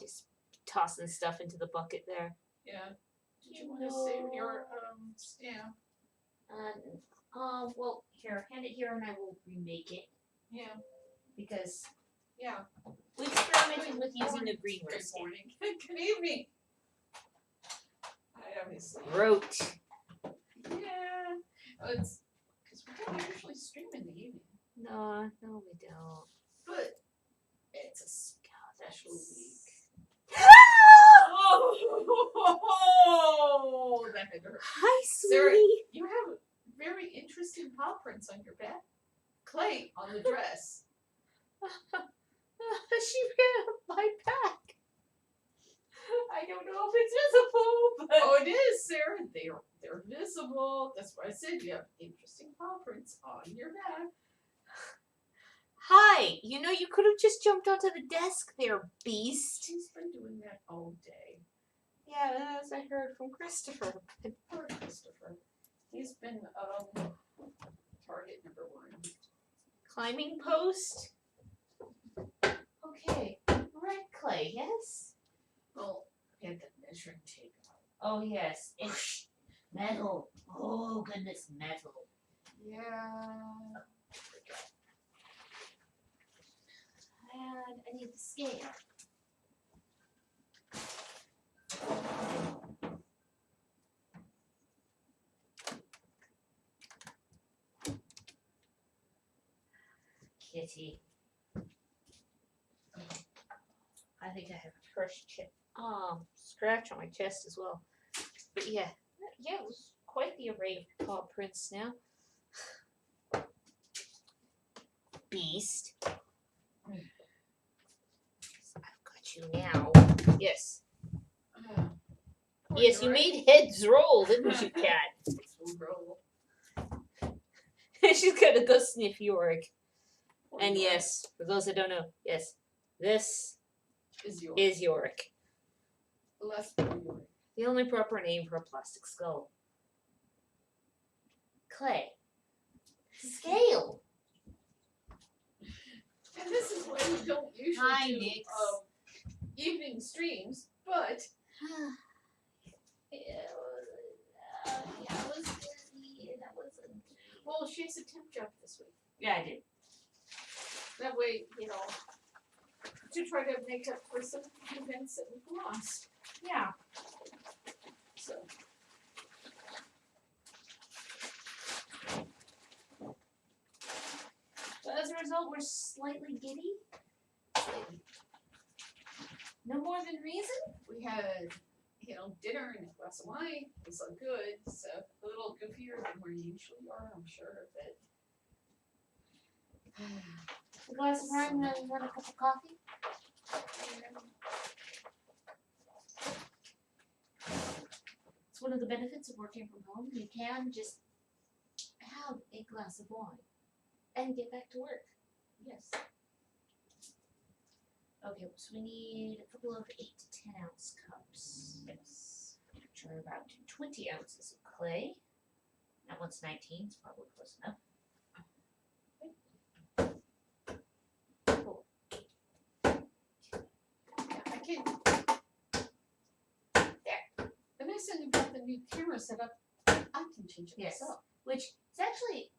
Just tossing stuff into the bucket there. Yeah. Did you want to save your stamp? Well, here, hand it here and I will remake it. Yeah. Because Yeah. we experimented with using a green Good stamp. morning. Good evening. I obviously Wrote. Yeah. It's because we don't usually stream in the evening. No, we don't. But it's a special week. Oh, that had hurt. Hi, Sarah, sweetie. you have very interesting paw prints on your back. Clay on the dress. She ran up my back. I don't know if it's visible, but Oh, it is, Sarah. They're visible. That's why I said you have interesting paw prints on your back. hi. You know, you could have just jumped onto the desk there, beast. She's been doing that all day. Yeah, as I heard from Christopher. Poor Christopher. He's been target number 1. Climbing post. Okay, red clay, yes? Well, we had the measuring tape out. Oh, yes. It's metal. Oh, goodness, metal. Yeah. And I need the scale. Kitty. I think I have a fresh scratch on my chest as well. But yeah, it was quite the array of paw prints now. Beast. I've got you now. Yes. Yes, you made heads roll, didn't you, cat? Roll. She's gonna go sniff Yorick. Poor And Yorick. yes, for those that don't know, yes, this Is yours. is Yorick. Less poor Yorick. The only proper name for a plastic skull. Clay. Scale. And this is why we don't usually Hi, do Nix. evening streams, but I was busy and I wasn't. well, she has a temp job this week. Yeah, I did. That way, to try to make up for some events that we've lost. Yeah. So. So as a result, we're slightly giddy. No more than reason. We had, dinner and a glass of wine. It was all good. So a little goofier than we usually are, I'm sure, but A glass of wine and then a cup of coffee. It's one of the benefits of working from home. You can just have a glass of wine and get back to work. yes. Okay, so we need a couple of 8 to 10 ounce cups. Yes. Which are about 20 ounces of clay. That one's 19, it's probably close enough. Cool. I can't. There. The nice thing about the new camera setup, I can change it Yes. myself. Which is actually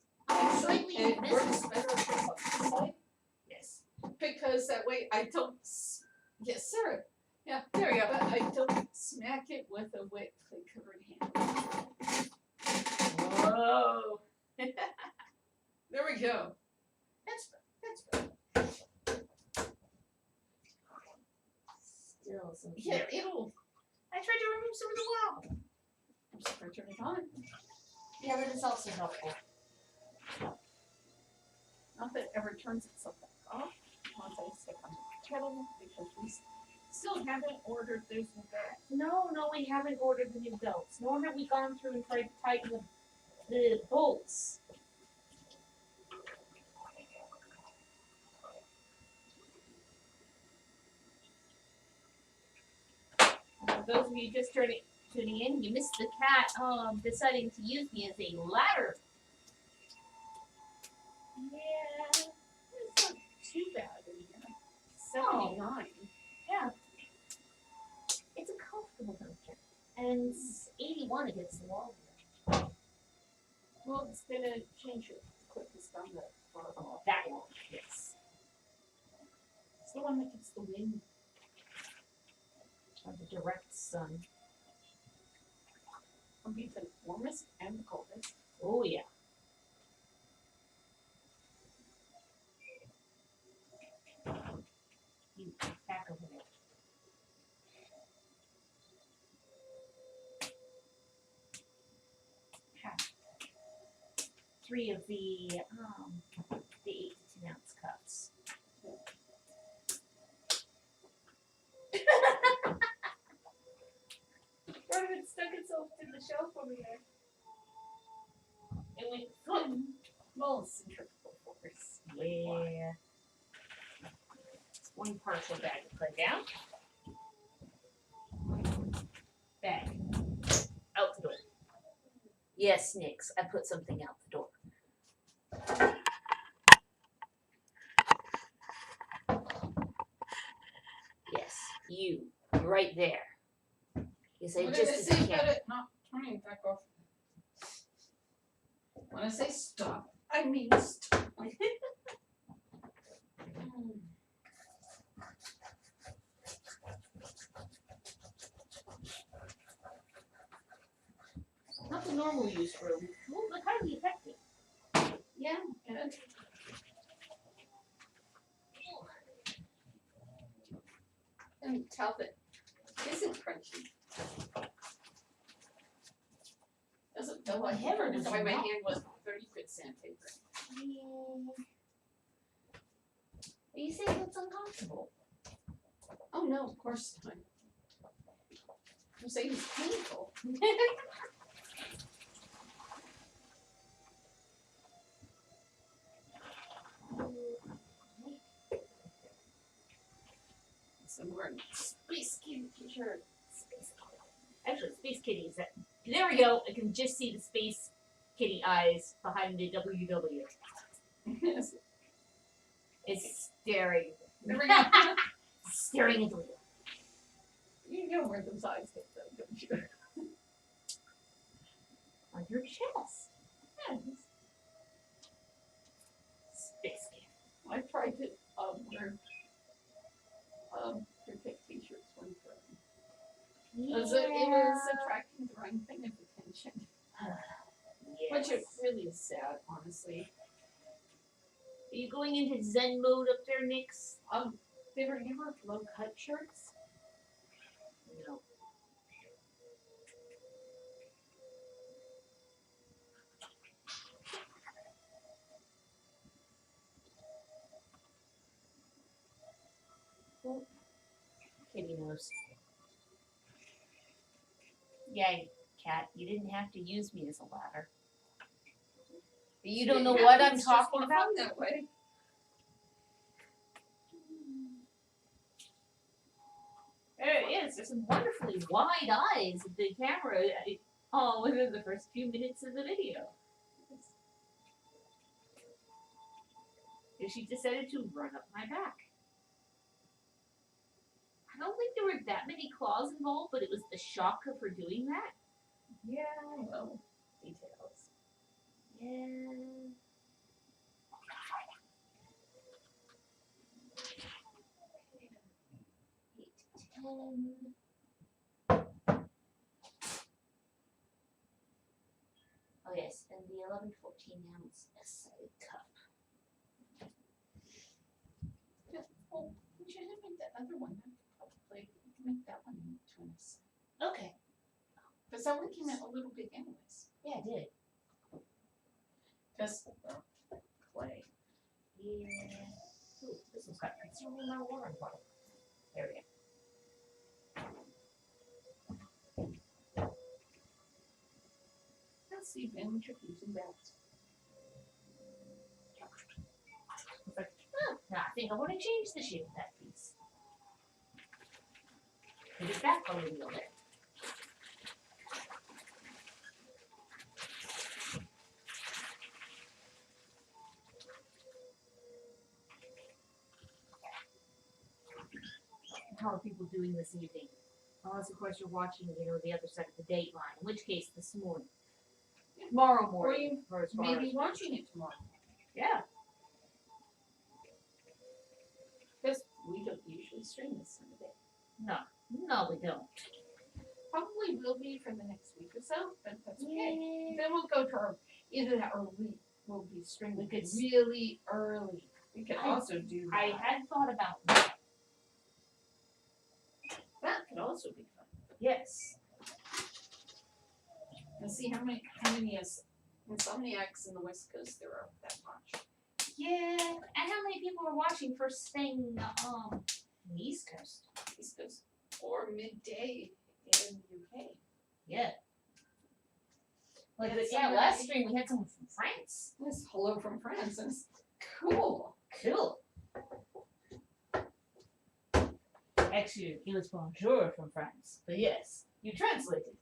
slightly It works invisible. better on this side. Yes. Because that way I don't. Yes, Sarah. Yeah, there you go. But I don't smack it with a wet clay covered hand. Whoa. There we go. That's better. Still some. Yeah, it'll. I tried to remove some of the wall. I'm just gonna turn it on. Yeah, that is also helpful. Not that it ever turns itself back off once I stick on the kettle because we still haven't ordered those new belts. No, we haven't ordered the new belts. Nor have we gone through and tried to tighten the bolts. For those of you just tuning in, you missed the cat deciding to use me as a ladder. Yeah, it's not too bad in here. 79. Yeah. And it's 81 against the wall. Well, it's gonna change it quickest on the far wall. That wall, yes. It's the one that gets the wind. Or the direct sun. It'll be the warmest and the coldest. Oh, yeah. You back over there. Have 3 of the 8 to 10 ounce cups. Part of it stuck itself to the shelf over there. It went flip. Well, centrifugal force. Yeah. One partial bag to put down. Bag. Out the door. Yes, Nix, I put something out the door. Yes, you. Right there. You say What just did I as say you about can. it not turning back off? When I say stop, I mean stop. Not the normal use room. Well, but highly effective. Yeah, and Talbot isn't crunchy. Doesn't feel like Heaven it. is That's why my not. hand was 30-foot sandpaper. Are you saying it's uncomfortable? Oh no, of course not. I'm saying it's painful. So we're in Space Kitty t-shirt. Actually, Space Kitty is that. There we go. I can just see the Space Kitty eyes behind the WW. Yes. It's staring. There we go. Staring into you. You know where those eyes get though, don't you? On your chest. Yes. Space Kitty. I tried to wear protect t-shirts one time. It was attracting the wrong kind of attention. Yes. Which it really is sad, honestly. Are you going into Zen mode up there, Nix? They were never low cut shirts. No. Well, Kitty knows. Yay, cat, you didn't have to use me as a ladder. You don't know what I'm It's just talking more about? fun that way. There it is. There's some wonderfully wide eyes of the camera within the first few minutes of the video. And she decided to run up my back. I don't think there were that many claws involved, but it was the shock of her doing that. Yeah, well, details. Yeah. Oh yes, and the 11 to 14 ounce S-sided cup. Yeah. Oh, we should have made that other one. Probably we can make that one into us. Okay. Because that one came out a little big anyways. Yeah, I did. Because clay. Yeah. Ooh, this one's got considerable amount of water in the bottom. There we go. Let's see, Ben, what you're using that. Now I think I want to change the shape of that piece. Put it back on the wheel there. How are people doing this evening? Unless, of course, you're watching, the other side of the date line, in which case, this morning. Tomorrow morning. Or or as far maybe as- watching it tomorrow. Yeah. Because we don't usually stream this Sunday. No, we don't. Probably will be for the next week or so, but that's okay. Yeah. Then we'll go to our, either that or we'll be streaming We could s- really early. We could I- also do that. I had thought about that. That could also be fun. Yes. And see how many insomniacs in the West Coast there are that much. Yeah. And how many people are watching first thing on the East Coast? East Coast or midday in the UK. Yeah. Like, Yeah, yeah, last stream we had someone from France. Yes, hello from France. And it's cool. Cool. Actually, it was bonjour from France. But yes, you translated.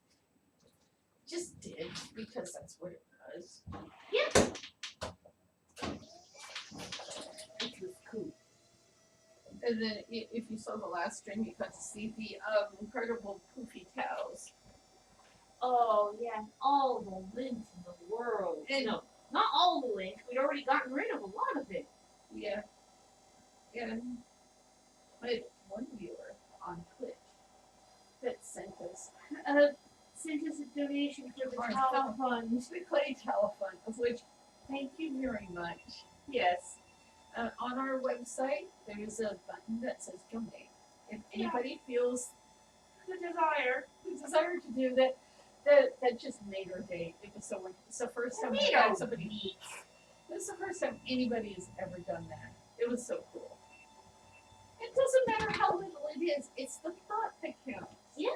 Just did because that's what it was. It was cool. And then if you saw the last stream, you got to see the incredible poofy towels. Oh, yeah, all the lint in the world. And- No, not all the lint. We'd already gotten rid of a lot of it. Yeah. And I had one viewer on Twitch that sent us Sent us a donation for the Our towel towel. fund. the clay telephone, of which thank you very much. Yes. On our website, there is a button that says donate. If anybody feels The desire. the desire to do that, that just made our day. It was so it's the first time we had somebody. This is the first time anybody has ever done that. It was so cool. It doesn't matter how little it is; it's the thought that counts. Yeah.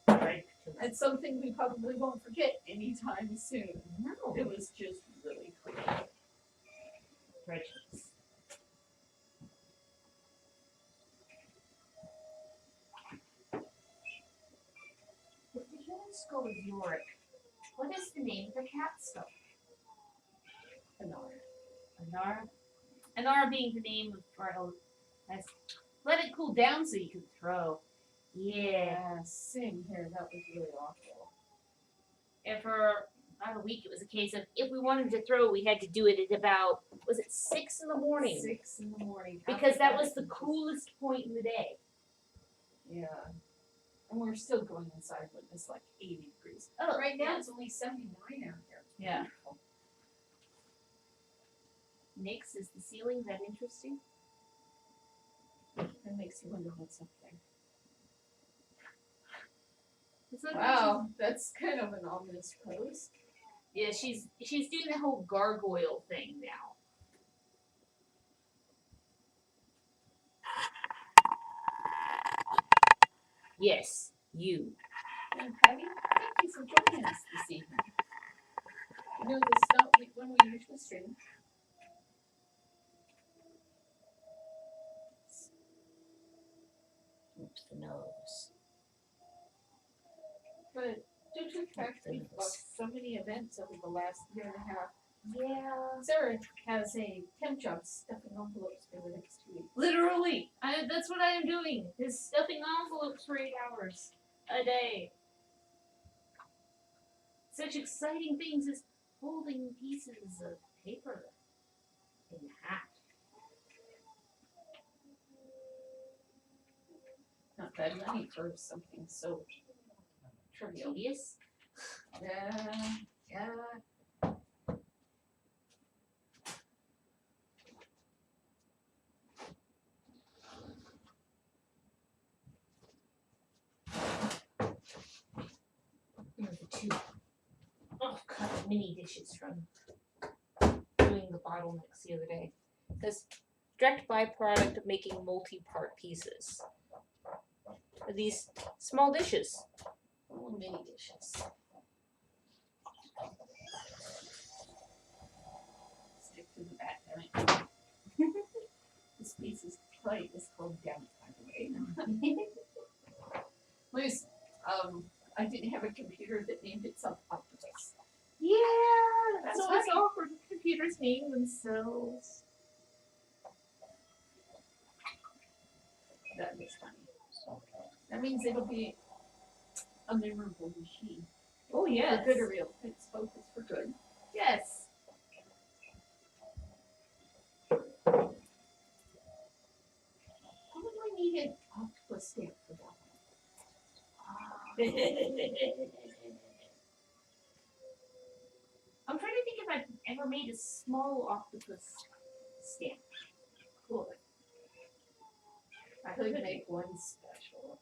Right. And something we probably won't forget anytime soon. No. It was just really cool. Prejudice. If the humans go with Yorick, what is the name of the cat stuff? Anara. Anara? Anara being the name of Nice. Let it cool down so you can throw. Yeah. Same here. That was really awful. And for about a week, it was a case of if we wanted to throw, we had to do it at about, was it 6 in the morning? 6 in the morning. Because that was After the coolest point in the day. Yeah. And we're still going inside when it's like 80 degrees. Oh, Right now it's only 79 out here. It's Yeah. wonderful. Nix, is the ceiling that interesting? It makes you wonder what's up there. Is that Wow, that's kind of an ominous pose. Yeah, she's doing the whole gargoyle thing now. Yes, you. And Patty, thank you for joining us this evening. You know, this is not when we usually stream. Oops, the nose. But due to the fact we've lost so many events over the last year and a half, Yeah. Sarah has a temp job stuffing envelopes for the next 2 weeks. Literally, that's what I am doing. Is stuffing envelopes for 8 hours a day. Such exciting things as folding pieces of paper in half. Not bad money for something so trivial. Tedious. Yeah, yeah. The two cut mini dishes from doing the bottlenecks the other day. This direct byproduct of making multi-part pieces. Are these small dishes. Little mini dishes. Stick to the back, damn it. This piece is plate is called Damn It, by the way. At least, I didn't have a computer that named itself Octopus. Yeah, That's so it's funny. awkward. Computers name themselves. it's funny. That means it'll be a memorable machine. Oh yes. For good or real. It's focused for good. Yes. How would I need an octopus stamp for that I'm trying to think if I've ever made a small octopus stamp. Cool. I could make one special.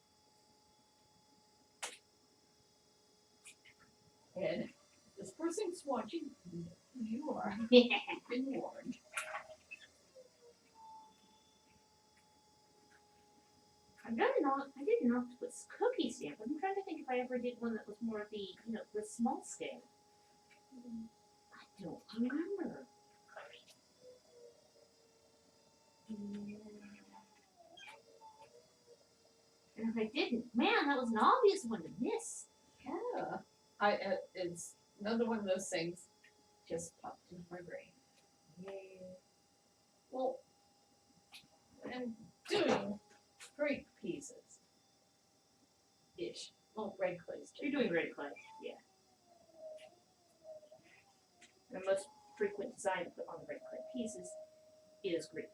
And this person's watching. You are. You've been warned. I did an octopus cookie stamp. I'm trying to think if I ever did one that was more of the, the small scale. I don't remember. And if I didn't, man, that was an obvious one to miss. Yeah. It's another one of those things just popped into my brain. Well, I'm doing great pieces. Ish. Well, red clay's You're doing red clay, yeah. The most frequent design to put on the red clay pieces is Greek.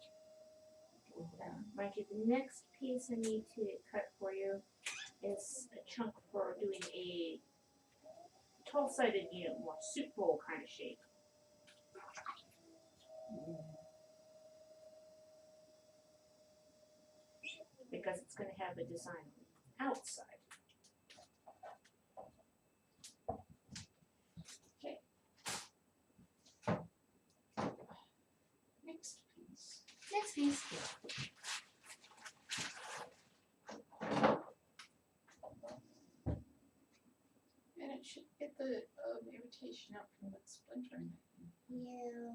Yeah. Mind you, the next piece I need to cut for you is a chunk for doing a tall-sided, more soup bowl kind of shape. Because it's going to have a design on the outside. Okay. Next piece. Next piece. And it should get the irritation out from the splintering. Yeah.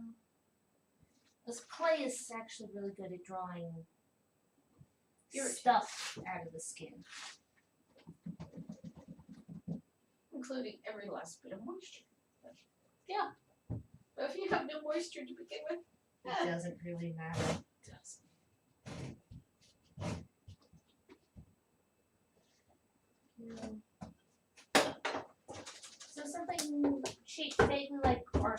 This clay is actually really good at drawing stuff out of the skin. Including every last bit of moisture. Yeah. But if you have no moisture to begin with, It doesn't really matter. it doesn't. So something shaped vaguely like our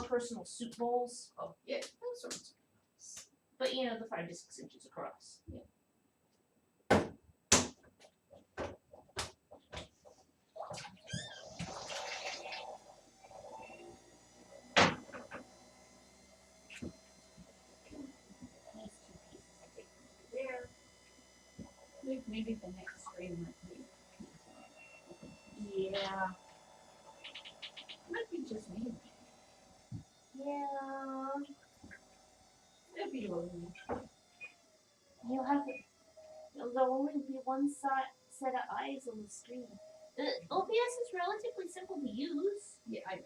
personal soup bowls, Oh, yeah, those sorts. but the 5 to 6 inches across. Yeah. There. Maybe the next frame might be. Yeah. Might be just me. Yeah. It'd be lonely. There'll only be one set of eyes on the screen. The OBS is relatively simple to use. Yeah, I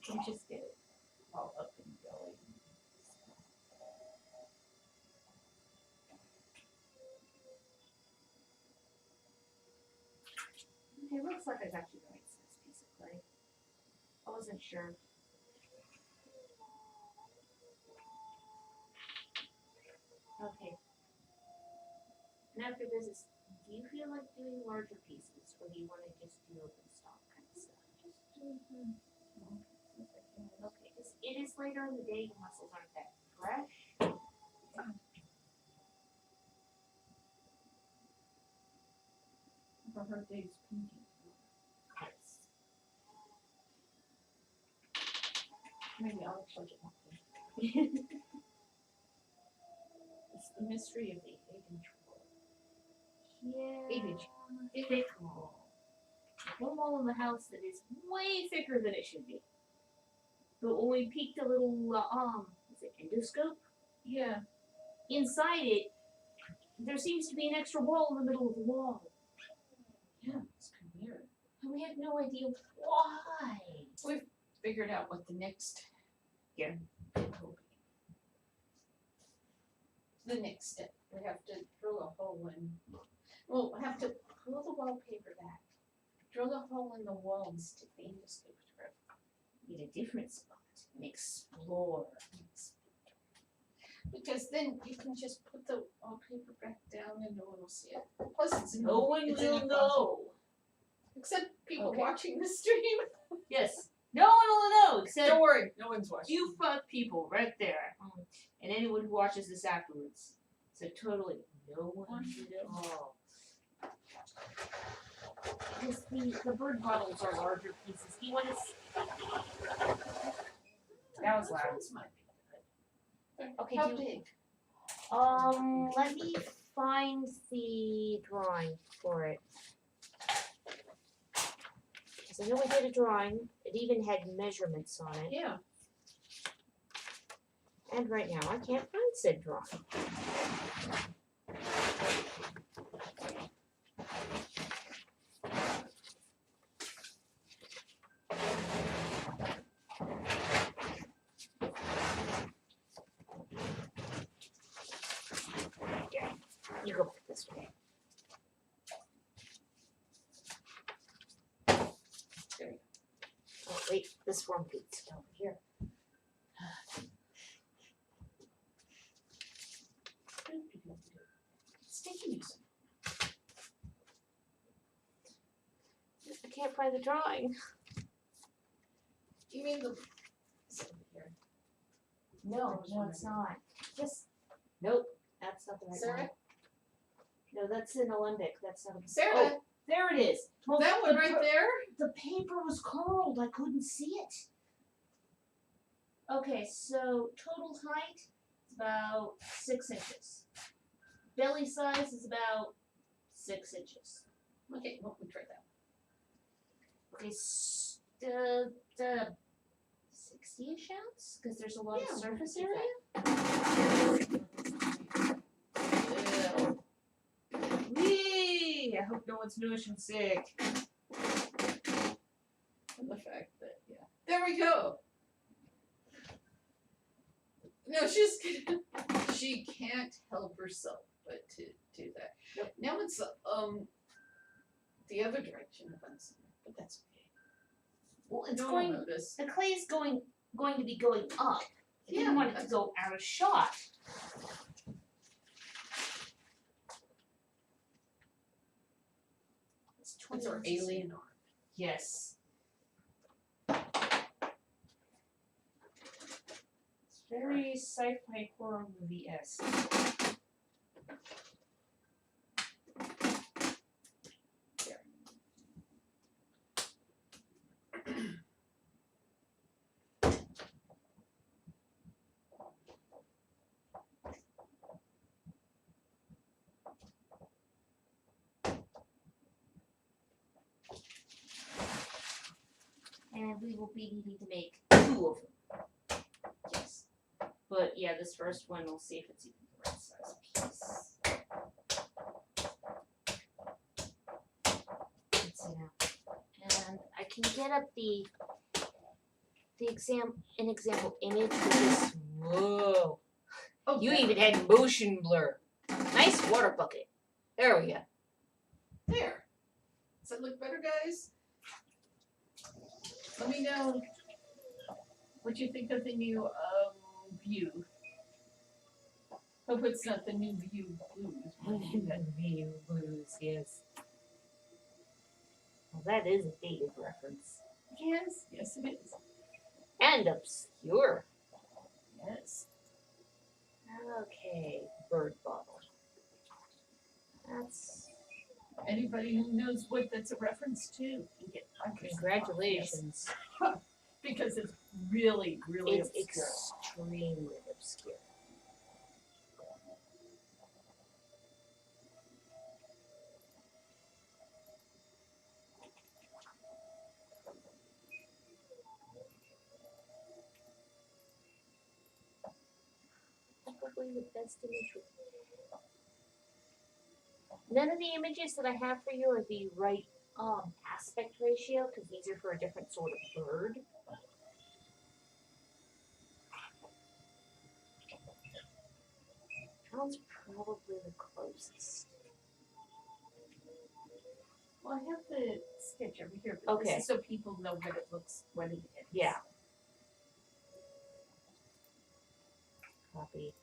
can just get it all up and going. Okay, looks like I got you the right size piece of clay. I wasn't sure. Okay. And after this, do you feel like doing larger pieces, or do you want to just do open stock kind of stuff? Just do small pieces again. Okay, because it is later in the day, your muscles aren't that fresh. For her day's painting. Yes. Maybe I'll charge it one thing. It's the mystery of the 8-inch wall. Yeah. 8-inch. Thick wall. One wall in the house that is way thicker than it should be. But when we peeked a little, is it endoscope? Yeah. Inside it, there seems to be an extra wall in the middle of the wall. Yeah, it's kind of weird. And we have no idea why. We've figured out what the next Yeah. bit will be. The next step, we have to drill a hole in. We'll have to pull the wallpaper back, drill a hole in the wall and stick the endoscope through. Need a different spot and explore. Because then you can just put the wallpaper back down and no one will see it. Plus it's No one it's will inimpossible. know. Except people Okay. watching the stream. Yes. No one will know except Don't worry, no one's watching. you fuck people right there. And anyone who watches this afterwards. So totally no one will know. Because the bird bottles are larger pieces. Do you want to That was loud. This might be good. Okay, How do- big? Let me find the drawing for it. Because I know we did a drawing. It even had measurements on it. Yeah. And right now I can't find said drawing. Yeah, you go back this way. There we go. Oh wait, this one piece over here. It's taking you some. I can't find the drawing. You mean the it's over here. No, it's not. Just nope, that's not the right Sarah? one. No, that's an Olympic. That's not. Sarah, Oh, there it is. Well, that one the right per- there? The paper was curled. I couldn't see it. Okay, so total height is about 6 inches. Belly size is about 6 inches. Okay, well, we try that. Okay, the 60-ish ounce because there's a lot Yeah, of we surface can do area. Whee! I hope no one's motion sick. And the fact that, yeah. There we go. No, she can't help herself but to do that. Nope. Now it's the other direction of unsummer, but that's okay. Well, it's No going. one noticed. The clay is going to be going up. I didn't Yeah, want it to that's- go out of shot. It's 20 It's our inches. alien arm. Yes. It's very sci-fi horror movie-esque. And we will be needing to make 2 of them. Yes. But yeah, this first one, we'll see if it's even the right size piece. Let's see now. And I can get up an example image for this. Whoa. Oh, You that- even had motion blur. Nice water bucket. There we go. There. Does that look better, guys? Let me know what you think of the new view. Hope it's not the new view blues. View blues, yes. Well, that is a dated reference. Yes, yes it is. And obscure. Yes. Okay, bird bottle. That's Anybody who knows what that's a reference to can get 5% off. congratulations. Yes. Because it's really, really It's obscure. extremely obscure. Probably the best image. None of the images that I have for you are the right aspect ratio because these are for a different sort of bird. That one's probably the closest. Well, I have the sketch over here, but Okay. this is so people know what it looks, what it is. Yeah. Copy.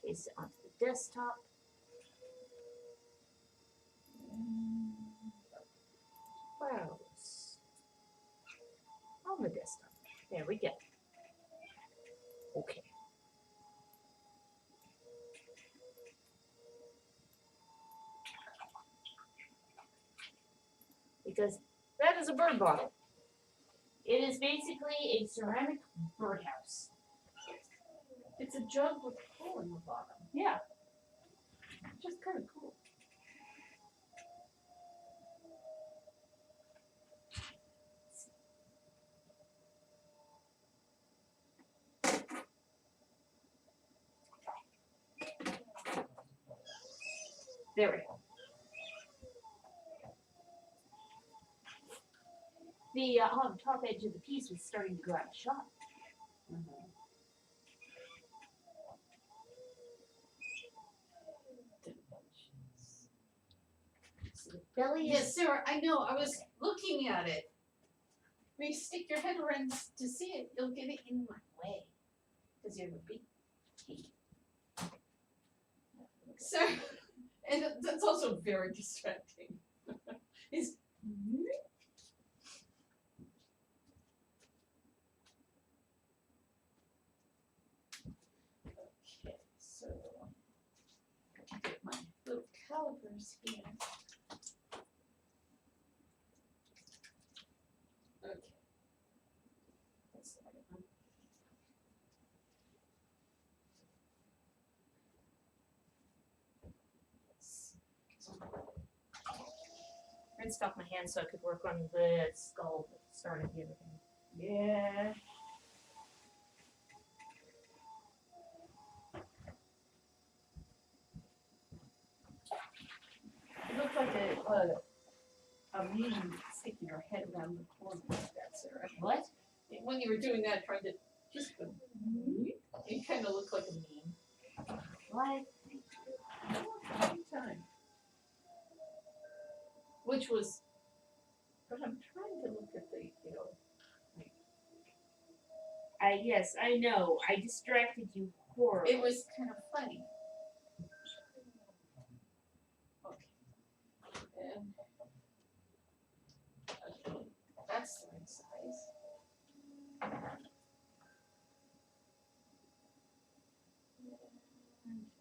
Paste it onto the desktop. Browse. On the desktop. There we go. Okay. Because that is a bird bottle. It is basically a ceramic birdhouse. It's a jug with a hole in the bottom. Yeah. Which is kind of cool. There we go. The top edge of the piece was starting to go out of shot. So the belly Yes, is Sarah, I know. I was looking at it. When you stick your head around to see it, you'll get it in my way. Because you're a big kid. So, and that's also very distracting. Is okay, so get my little calipers here. Okay. That's the right one. rinsed off my hands so I could work on the skull that started the other thing. Yeah. It looked like a meme sticking your head around the corner like that, Sarah. What? When you were doing that, trying to just go, it kind of looked like a meme. What? Every time. Which was, but I'm trying to look at the, Yes, I know. I distracted you horribly. it was kind of funny. Okay. And, okay, that's the right size.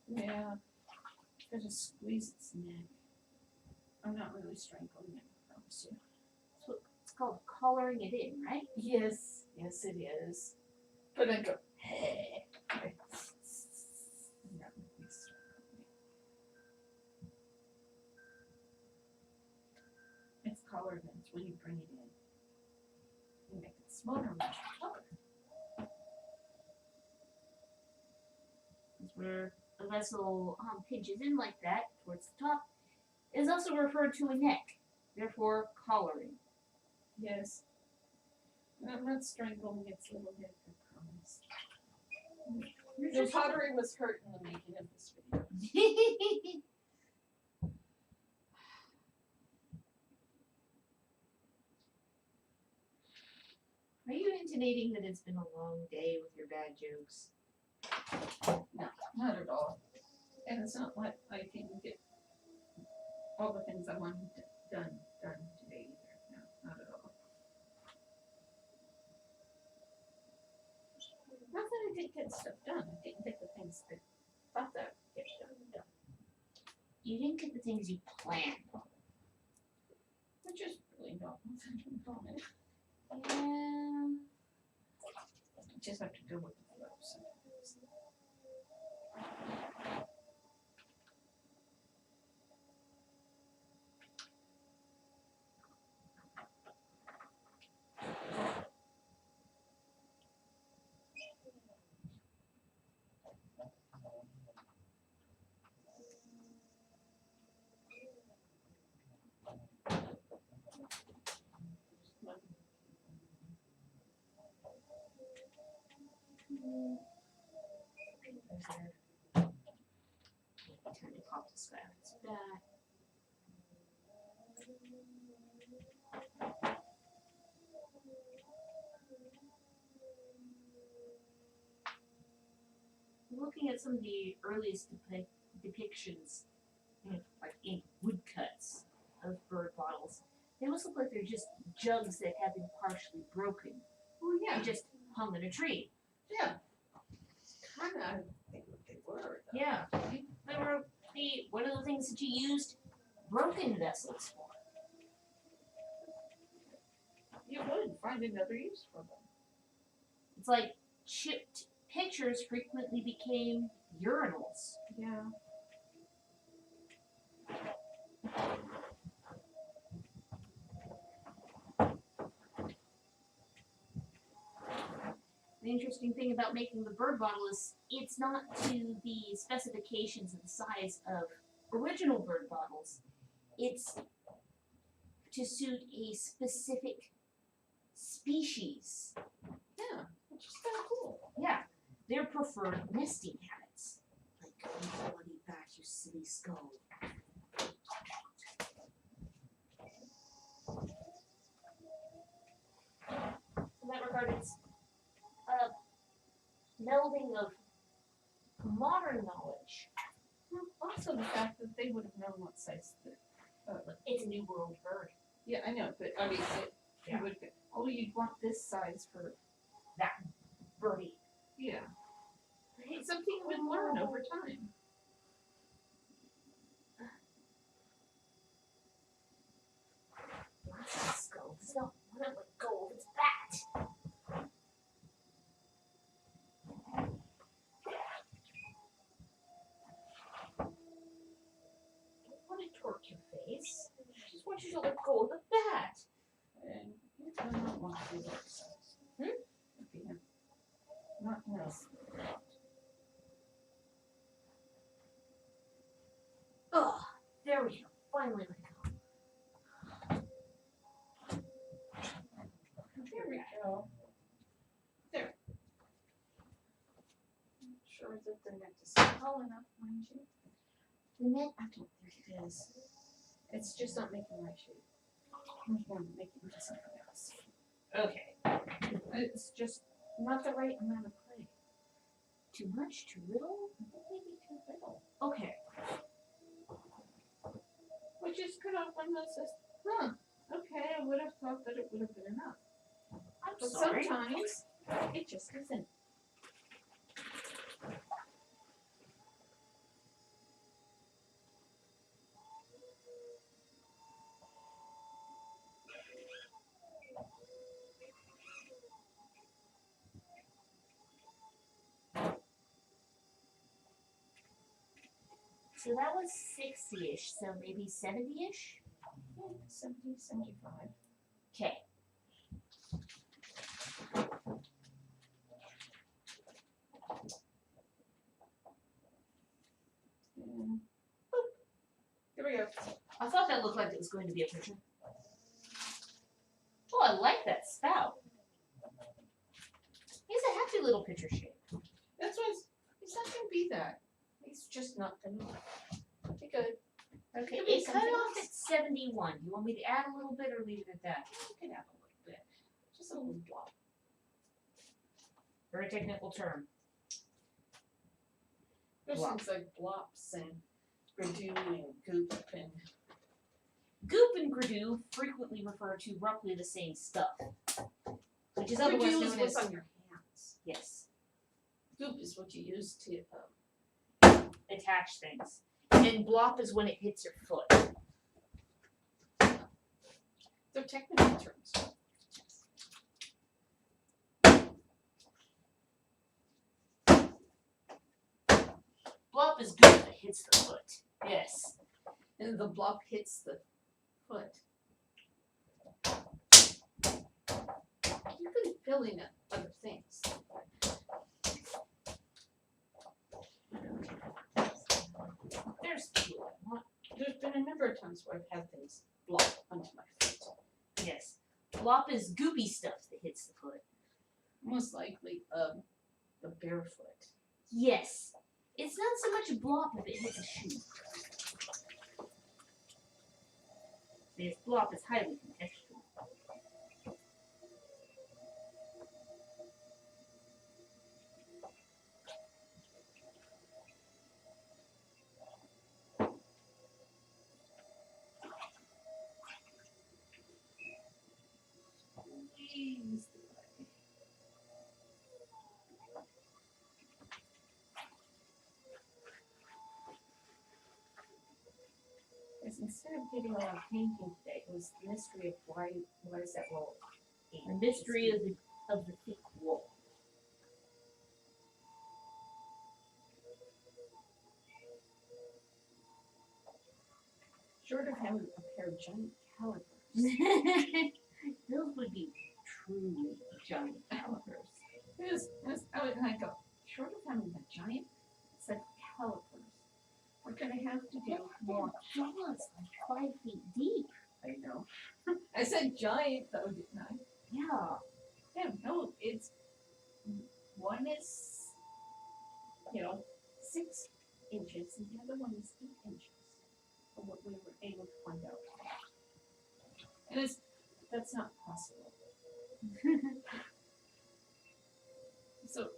Yeah, gotta squeeze its neck. I'm not really strangling it, I promise you. That's what it's called coloring it in, right? Yes, yes it is. But I go, hey. It's colored and it's when you bring it in. You make it smaller, much color. That's where a vessel pinches in like that towards the top is also referred to a neck, therefore collaring. Yes. And I'm not strangling its little head, I promise. The pottery was hurt in the making of this video. Are you intonating that it's been a long day with your bad jokes? No, not at all. And it's not like I can get all the things I want done today either. No, not at all. Not that I didn't get stuff done. I didn't get the things I thought that I'd get done. You didn't get the things you planned. I just really don't want it. Yeah. I just have to go with the flow sometimes. There's there. Time to pop this guy on its back. looking at some of the earliest depictions, like in woodcuts of bird bottles, they almost look like they're just jugs that have been partially broken. Oh yeah. They just hung in a tree. Yeah. Kind of, I think what they were. Though. Yeah. They were one of the things that you used broken vessels for. You would find another use for them. It's like chipped pitchers frequently became urinals. Yeah. The interesting thing about making the bird bottle is it's not to the specifications and the size of original bird bottles. It's to suit a specific species. Yeah, which is kind of cool. Yeah, their preferred nesting habits. Like, oh, bloody back, you silly skull. In that regard, it's melding of modern knowledge. Also, the fact that they would have known what size the. It's a New World bird. Yeah, I know, but I mean, Yeah. you would. Oh, you'd want this size for. That birdie. Yeah. It's something you would learn over time. Lots of skulls. No, I don't let go of its bat. Don't want to torque your face. I just want you to let go of the bat. And you do not want to do that size. Okay. Not no. Oh, there we go. Finally let go. There we go. There. Sure that the net is tall enough, mind you. The net, I don't think it is. It's just not making my shape. I'm going to make it into something else. okay. It's just not the right amount of clay. Too much? Too little? Maybe too little. Okay. Which is kind of one that says, okay, I would have thought that it would have been enough. I'm But sorry. sometimes it just isn't. So that was 60-ish, so maybe 70-ish? Yeah, 70, 75. Okay. And boop. Here we go. I thought that looked like it was going to be a picture. Oh, I like that spout. He's a hefty little picture shape. That's why it's not going to be that. It's just not going to be good. Okay, Could be it cut something off else. at 71. Do you want me to add a little bit or leave it at that? You can add a little bit. Just a little blob. Very technical term. There's Blop. things like blops and redo and goop and Goop and Gradoo frequently refer to roughly the same stuff, which is otherwise redo is known what's as on your hands. yes, Goop is what you use to attach things, and blop is when it hits your foot. they're technical terms. Blop is goop that hits the foot. Yes. And the blob hits the foot. You could fill in other things. There's two I want. There's been a number of times where I've had things blob onto my foot. Yes. Blop is goopy stuff that hits the foot. Most likely the barefoot. Yes. It's not so much a blop if it hits a shoe. This blop is highly contextual. instead of getting around painting today, it was the mystery of why is that wall? The mystery of the thick wall. Short of having a pair of giant calipers. Those would be truly giant calipers. And I go, short of having a giant set of calipers, we're gonna have to do more. Jaws like 5 feet deep. I know. I said giant though, didn't I? Yeah. Yeah, no, it's one is 6 inches and the other one is 8 inches. From what we were able to find out. And that's not possible. So,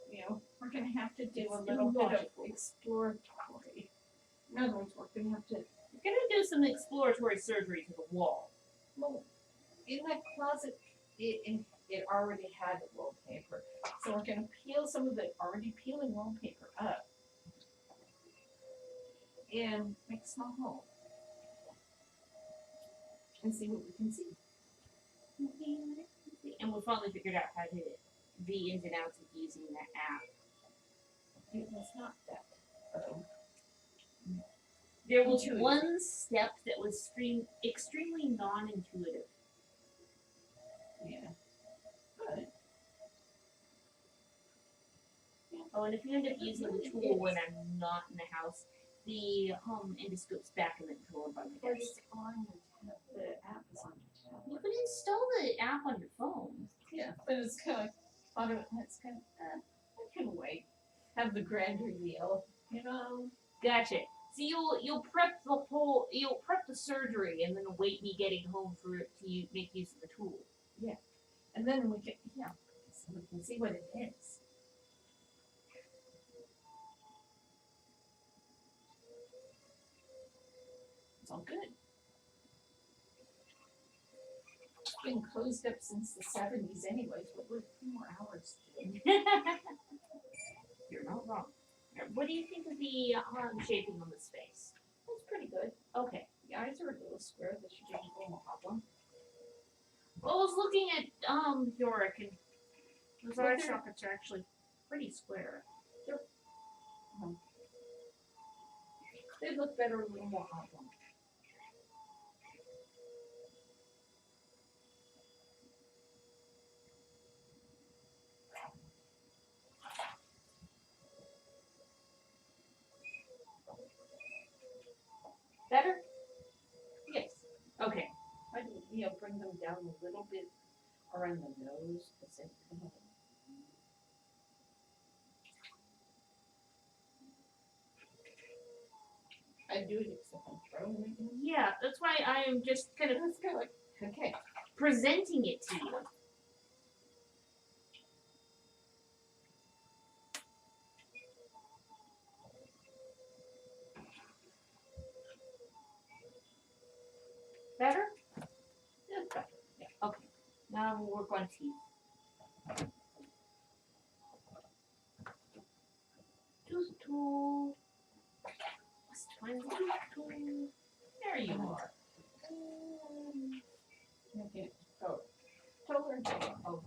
we're gonna have to do a little bit of exploratory. In other words, we're gonna have to We're gonna do some exploratory surgery to the wall. well, in that closet it already had wallpaper. So we're gonna peel some of the already peeling wallpaper up and make a small hole. And see what we can see. And we finally figured out how to the ins and outs of using that app. It was not that. There was Intuitive. one step that was extremely non-intuitive. Yeah. But Oh, and if you end up using the tool when I'm not in the house, the endoscope's back in the drawer by my but desk. it's on the app is on your You tablet. can install the app on your phone. Yeah, but it's kind of it's kind of I can wait. Have the grand reveal, Gotcha. So you'll prep the surgery and then await me getting home for it to make use of the tool. and then we can so we can see what it is. It's all good. It's been closed up since the 70s anyways, but we're a few more hours to do. You're not wrong. What do you think of the shaping on this face? That's pretty good. Okay. The eyes are a little square, that should be a little problem. Well, I was looking at Yorick, and those Well, eye they're- sockets are actually pretty square. They look better a little more oblong. Better? Yes. Okay. I bring them down a little bit around the nose. I do it except I'm throwing it in. Yeah, that's why I am just kind of It's kind of like, okay. presenting it to you. Better? That's better. Okay. Now we'll work on teeth. Tooth tool. Must find the tooth tool. There you are. Okay. Oh. Toler. Oh.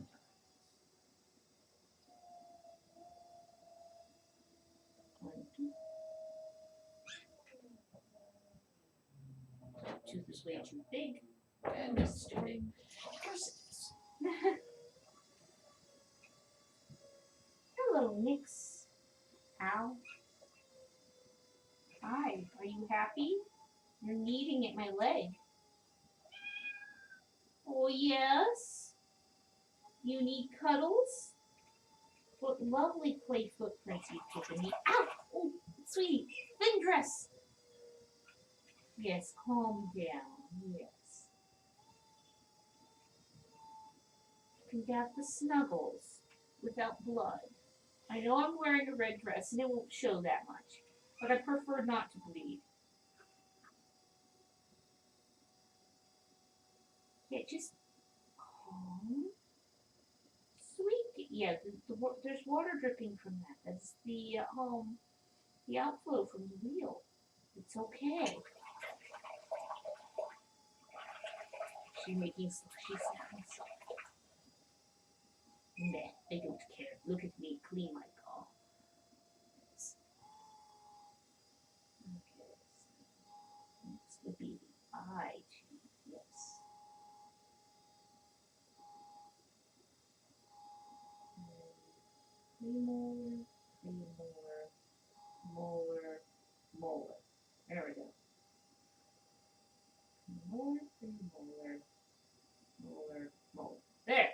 Tooth is way too big. And it's too big. Of course it is. Hello, Nix. Ow. Hi, are you happy? You're kneading at my leg. Oh, yes? You need cuddles? What lovely clay footprints you've given me. Ow! Oh, sweetie, thin dress. Yes, calm down. Yes. You can have the snuggles without blood. I know I'm wearing a red dress and it won't show that much, but I prefer not to bleed. Yeah, just calm. Sweet. Yeah, there's water dripping from that. That's the outflow from the wheel. It's okay. She's making slushy sounds. Nah, they don't care. Look at me, clean my paw. Okay, so next would be the eye tooth, yes. Premolar, molar, molar. There we go. Premolar, molar. There.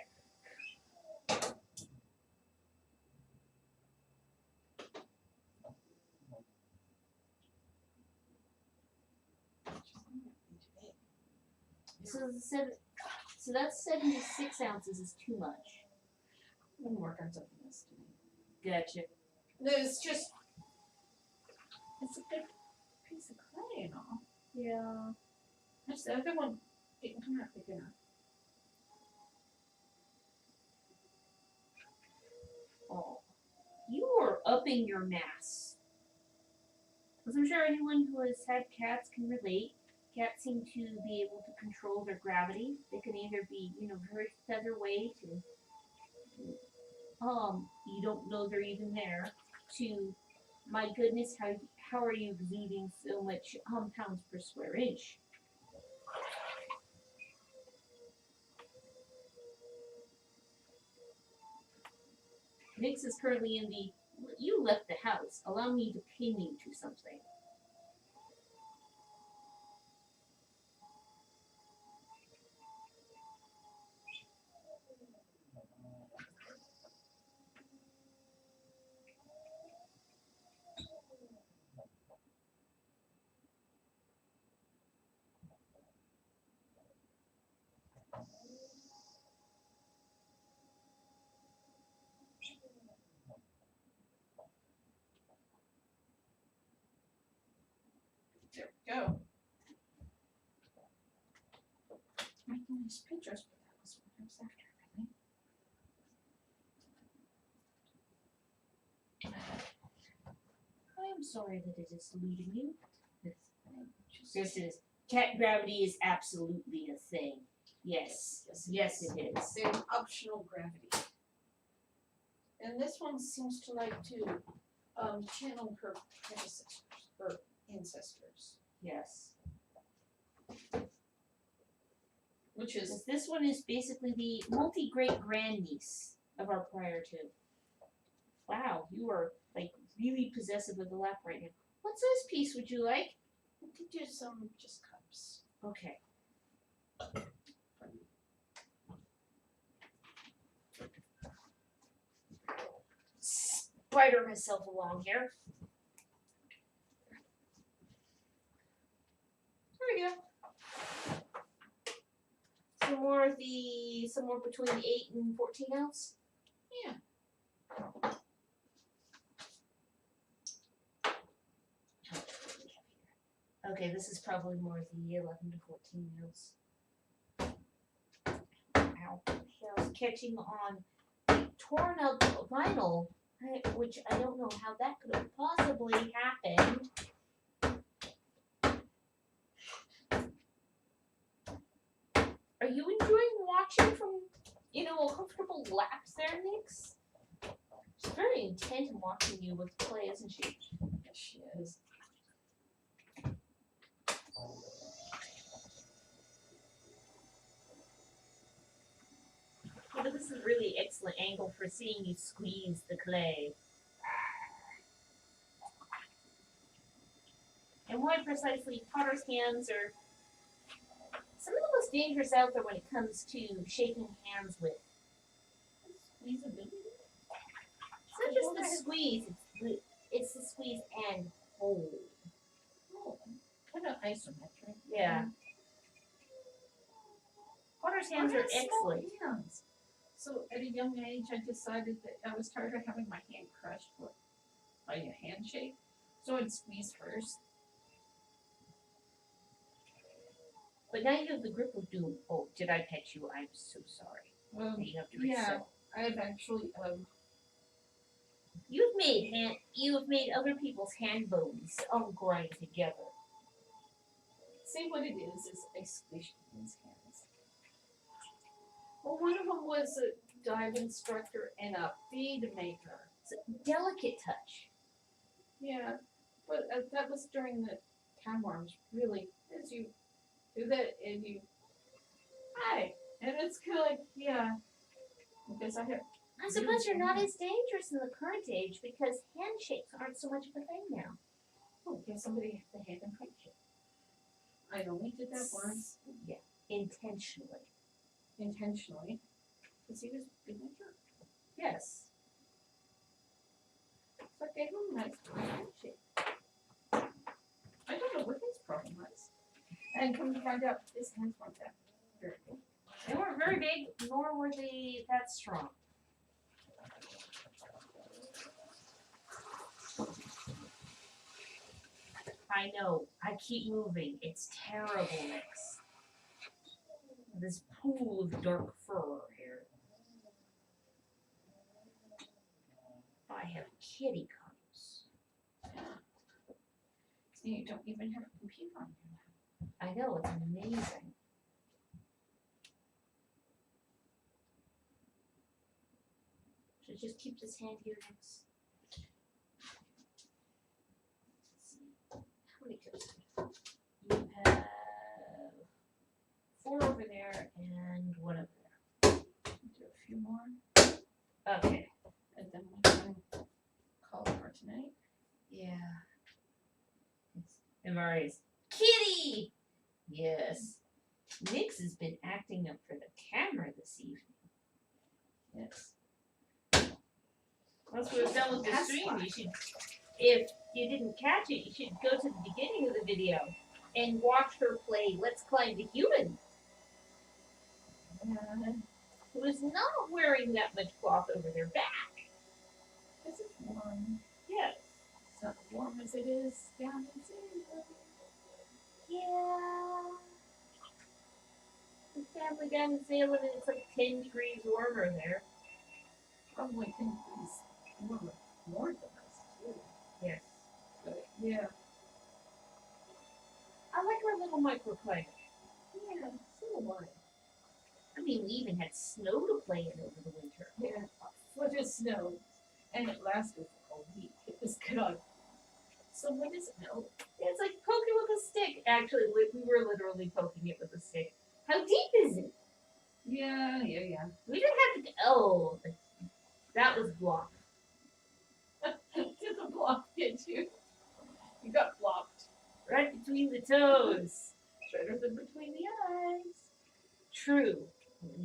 So that's 76 ounces is too much. I'm gonna work on something else today. Gotcha. It's just, it's a good piece of clay and all. Yeah. Just the other one didn't come out big enough. Oh. You are upping your mass. As I'm sure anyone who has had cats can relate. Cats seem to be able to control their gravity. They can either be, very featherweight and you don't know they're even there, to my goodness, how are you exuding so much pounds per square inch? Nix is currently in the you left the house. Allow me to pin you to something. There we go. Making these pictures, but that was what I was after, really. I am sorry that it is eluding you. This is cat gravity is absolutely a thing. Yes. Yes, it is. They're optional gravity. And this one seems to like to channel her predecessors or ancestors. Yes. Which is This one is basically the multi-great grandniece of our prior two. Wow, you are like really possessive of the lap right now. What size piece would you like? we could do some just cups. Okay. Spider myself along here. There we go. Somewhere between 8 and 14 ounce. Yeah. Okay, this is probably more the 11 to 14 ounce. Ow. I was catching on torn up vinyl, which I don't know how that could have possibly happened. Are you enjoying watching from, a comfortable lapse there, Nix? She's very intent in watching you with play, isn't she? Yes, she is. This is a really excellent angle for seeing you squeeze the clay. And more precisely, Potter's hands are some of the most dangerous out there when it comes to shaking hands with. Squeezability. It's not just the squeeze, it's the squeeze and hold. Oh, kind of isometric. Yeah. Potter's hands are excellent. Hands. So at a young age, I decided that I was tired of having my hand crushed by a handshake. So I'd squeeze first. But now you have the grip of doom. Oh, did I pet you? I'm so sorry. You have to reset. I've actually You have made other people's hand bones grind together. see what it is I squish these hands. Well, one of them was a dive instructor and a feed maker. It's a delicate touch. Yeah, but that was during the time where I was really, as you do that and you, hi, and it's kind of like, yeah, because I have, I suppose you're not as dangerous in the current age because handshakes aren't so much of a thing now. oh, give somebody the hand and friendship. I only did that once, Yeah, intentionally. intentionally, because he was being a jerk. Yes. So I gave him a nice handshake. I don't know what his problem was. And come to find out, his hands weren't that very big. They weren't very big, nor were they that strong. I know. I keep moving. It's terrible, Nix. This pool of dark fur here. I have kitty comes. So you don't even have a computer on you. I know, it's amazing. Should just keep this hand here next. How many tips? You have 4 over there and 1 over there. Do a few more, Okay. and then we can call it for tonight. Yeah. And Mari's kitty! Yes. Nix has been acting up for the camera this evening. Yes. Once we're done with the That's stream, fine. you should, if you didn't catch it, you should go to the beginning of the video and watch her play Let's Climb the Human, who is not wearing that much cloth over their back. This is warm. Yes. It's not as warm as it is down in Salem. Yeah. The family down in Salem, and it's like 10 degrees warmer there. Probably 10 degrees warmer more than us, too. Yes. But yeah. I like our little microclimate. Yeah, so do I. I mean, we even had snow to play in over the winter. Yeah, a foot of snow, and it lasted for a week. It was good. So what is it now? It's like poking with a stick. Actually, we were literally poking it with a stick. How deep is it? Yeah. We didn't have to. Oh, that was blocked. Did the block get you? You got blocked. Right between the toes. Better than between the eyes. True.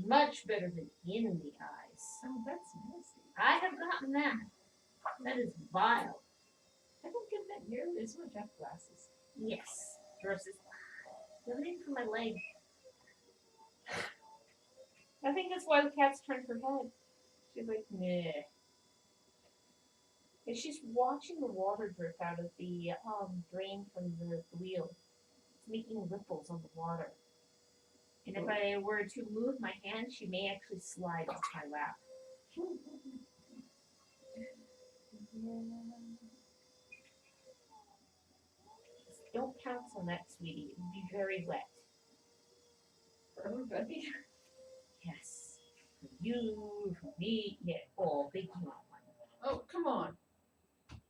Much better than in the eyes. Oh, that's nasty. I have gotten that. That is vile. I don't get that nearly as much. I have glasses. Yes. Versus. Nothing for my leg. I think that's why the cat's turned her head. She's like, nah. And she's watching the water drip out of the drain from the wheel. It's making ripples on the water. And if I were to move my hand, she may actually slide off my lap. Don't pounce on that, sweetie. It would be very wet. For everybody. Yes. For you, for me, yeah. Oh, big one. Oh, come on.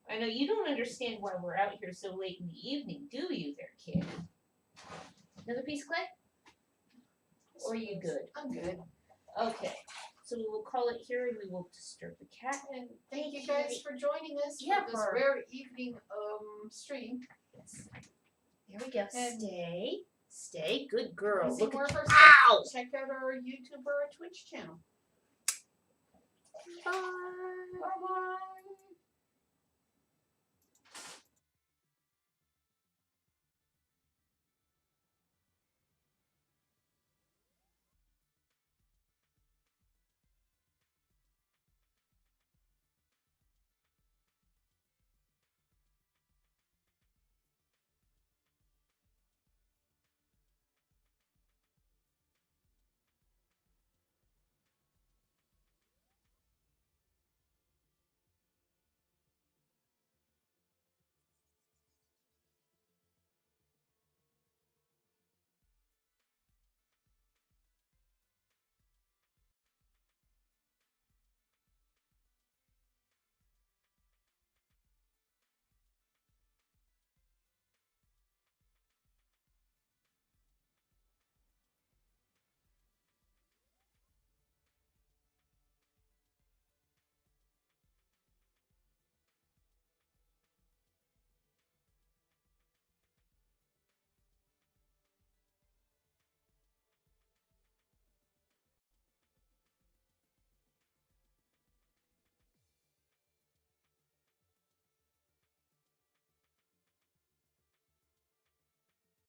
I know you don't understand why we're out here so late in the evening, do you there, kid? Another piece of clay? Or are you good? I'm good. Okay. So we will call it here and we will disturb the cat. And thank you guys for joining us Yeah, for this for- rare evening stream. There we go. And- Stay. Good girl. See Look more at of our Ow! stuff. Check out our YouTube or our Twitch channel. Bye. Bye bye.